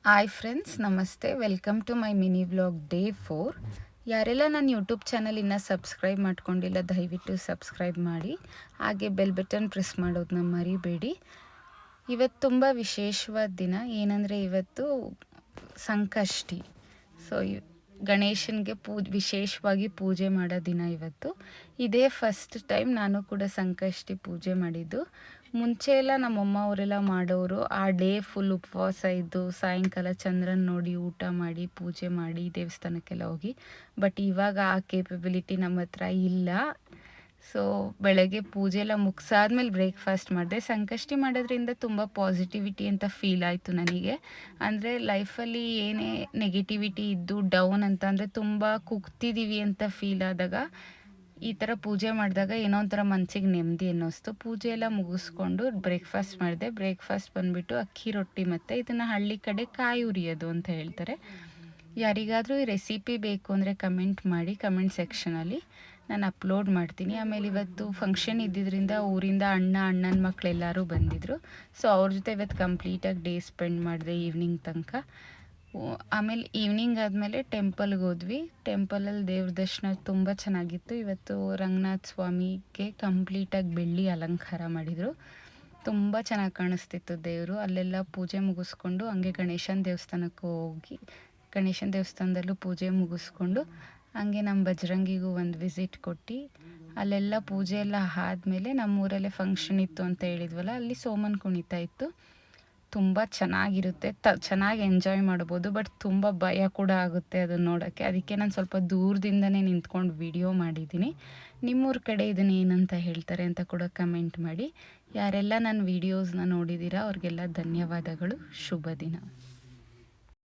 Hi friends, ನಮಸ್ತೆ. Welcome to my mini vlog day 4. ಯಾರೆಲ್ಲ ನನ್ನ ಯೂಟ್ಯೂಬ್ ಚಾನಲ್ ಇನ್ನೂ ಸಬ್ಸ್ಕ್ರೈಬ್ ಮಾಡ್ಕೊಂಡಿಲ್ಲ, ದಯವಿಟ್ಟು ಸಬ್ಸ್ಕ್ರೈಬ್ ಮಾಡಿ. ಹಾಗೆ ಬೆಲ್ ಬಟನ್ ಪ್ರೆಸ್ ಮಾಡೋದನ್ನ ಮರಿಬೇಡಿ. ಇವತ್ತು ತುಂಬ ವಿಶೇಷವಾದ ದಿನ. ಏನಂದರೆ ಇವತ್ತು ಸಂಕಷ್ಟಿ. ಸೊ ಗಣೇಶನಿಗೆ ವಿಶೇಷವಾಗಿ ಪೂಜೆ ಮಾಡೋ ದಿನ ಇವತ್ತು. ಇದೇ ಫಸ್ಟ್ ಟೈಮ್ ನಾನು ಕೂಡ ಸಂಕಷ್ಟಿ ಪೂಜೆ ಮಾಡಿದ್ದು. ಮುಂಚೆ ಎಲ್ಲ ನಮ್ಮಮ್ಮ ಅವರೆಲ್ಲ ಮಾಡೋರು ಆ ಡೇ ಫುಲ್ ಉಪವಾಸ ಇದ್ದು ಸಾಯಂಕಾಲ ಚಂದ್ರನ ನೋಡಿ ಊಟ ಮಾಡಿ ಪೂಜೆ ಮಾಡಿ ದೇವಸ್ಥಾನಕ್ಕೆಲ್ಲ ಹೋಗಿ. ಬಟ್ ಇವಾಗ ಆ ಕೇಪಬಿಲಿಟಿ ನಮ್ಮ ಹತ್ರ ಇಲ್ಲ. ಸೊ ಬೆಳಗ್ಗೆ ಪೂಜೆ ಎಲ್ಲ ಮುಗಿಸಾದ್ಮೇಲೆ ಬ್ರೇಕ್ಫಾಸ್ಟ್ ಮಾಡಿದೆ. ಸಂಕಷ್ಟಿ ಮಾಡೋದ್ರಿಂದ ತುಂಬ ಪಾಸಿಟಿವಿಟಿ ಅಂತ ಫೀಲ್ ಆಯಿತು ನನಗೆ. ಅಂದರೆ ಲೈಫಲ್ಲಿ ಏನೇ ನೆಗೆಟಿವಿಟಿ ಇದ್ದು ಡೌನ್ ಅಂತ ಅಂದರೆ ತುಂಬ ಕುಗ್ತಿದ್ದೀವಿ ಅಂತ ಫೀಲ್ ಆದಾಗ ಈ ಥರ ಪೂಜೆ ಮಾಡಿದಾಗ ಏನೋ ಒಂಥರ ಮನಸ್ಸಿಗೆ ನೆಮ್ಮದಿ ಅನ್ನಿಸ್ತು. ಪೂಜೆ ಎಲ್ಲ ಮುಗಿಸ್ಕೊಂಡು ಬ್ರೇಕ್ಫಾಸ್ಟ್ ಮಾಡಿದೆ. ಬ್ರೇಕ್ಫಾಸ್ಟ್ ಬಂದುಬಿಟ್ಟು ಅಕ್ಕಿ ರೊಟ್ಟಿ ಮತ್ತು ಇದನ್ನು ಹಳ್ಳಿ ಕಡೆ ಕಾಯಿ ಉರಿಯೋದು ಅಂತ ಹೇಳ್ತಾರೆ. ಯಾರಿಗಾದರೂ ಈ ರೆಸಿಪಿ ಬೇಕು ಅಂದರೆ ಕಮೆಂಟ್ ಮಾಡಿ, ಕಮೆಂಟ್ ಸೆಕ್ಷನಲ್ಲಿ ನಾನು ಅಪ್ಲೋಡ್ ಮಾಡ್ತೀನಿ. ಆಮೇಲೆ ಇವತ್ತು ಫಂಕ್ಷನ್ ಇದ್ದಿದ್ದರಿಂದ ಊರಿಂದ ಅಣ್ಣನ ಮಕ್ಕಳೆಲ್ಲರೂ ಬಂದಿದ್ದರು. ಸೊ ಅವ್ರ ಜೊತೆ ಇವತ್ತು ಕಂಪ್ಲೀಟಾಗಿ ಡೇ ಸ್ಪೆಂಡ್ ಮಾಡಿದೆ ಈವ್ನಿಂಗ್ ತನಕ. ಆಮೇಲೆ ಈವ್ನಿಂಗ್ ಆದಮೇಲೆ ಟೆಂಪಲ್ಗೆ ಹೋದ್ವಿ. ಟೆಂಪಲಲ್ಲಿ ದೇವ್ರ ದರ್ಶನ ತುಂಬ ಚೆನ್ನಾಗಿತ್ತು. ಇವತ್ತು ರಂಗನಾಥ ಸ್ವಾಮಿಗೆ ಕಂಪ್ಲೀಟಾಗಿ ಬೆಳ್ಳಿ ಅಲಂಕಾರ ಮಾಡಿದರು. ತುಂಬ ಚೆನ್ನಾಗಿ ಕಾಣಿಸ್ತಿತ್ತು ದೇವರು. ಅಲ್ಲೆಲ್ಲ ಪೂಜೆ ಮುಗಿಸ್ಕೊಂಡು ಹಂಗೆ ಗಣೇಶನ ದೇವಸ್ಥಾನಕ್ಕೆ ಹೋಗಿ ಗಣೇಶನ ದೇವಸ್ಥಾನದಲ್ಲೂ ಪೂಜೆ ಮುಗಿಸ್ಕೊಂಡು ಹಂಗೆ ನಮ್ಮ ಬಜರಂಗಿಗೂ ಒಂದು ವಿಸಿಟ್ ಕೊಟ್ಟು ಅಲ್ಲೆಲ್ಲ ಪೂಜೆ ಎಲ್ಲ ಆದಮೇಲೆ ನಮ್ಮೂರಲ್ಲೇ ಫಂಕ್ಷನ್ ಇತ್ತು ಅಂತ ಹೇಳಿದ್ವಲ್ಲ, ಅಲ್ಲಿ ಸೋಮನ್ ಕುಣಿತ ಇತ್ತು. ತುಂಬ ಚೆನ್ನಾಗಿರುತ್ತೆ, ಚೆನ್ನಾಗಿ ಎಂಜಾಯ್ ಮಾಡ್ಬೋದು. ಬಟ್ ತುಂಬ ಭಯ ಕೂಡ ಆಗುತ್ತೆ ಅದನ್ನು ನೋಡೋಕ್ಕೆ. ಅದಕ್ಕೆ ನಾನು ಸ್ವಲ್ಪ ದೂರದಿಂದನೇ ನಿಂತ್ಕೊಂಡು ವಿಡಿಯೋ ಮಾಡಿದ್ದೀನಿ. ನಿಮ್ಮೂರ ಕಡೆ ಇದನ್ನು ಏನಂತ ಹೇಳ್ತಾರೆ ಅಂತ ಕೂಡ ಕಮೆಂಟ್ ಮಾಡಿ. ಯಾರೆಲ್ಲ ನನ್ನ ವೀಡಿಯೋಸ್ನ ನೋಡಿದ್ದೀರಾ ಅವ್ರಿಗೆಲ್ಲ ಧನ್ಯವಾದಗಳು. ಶುಭ ದಿನ.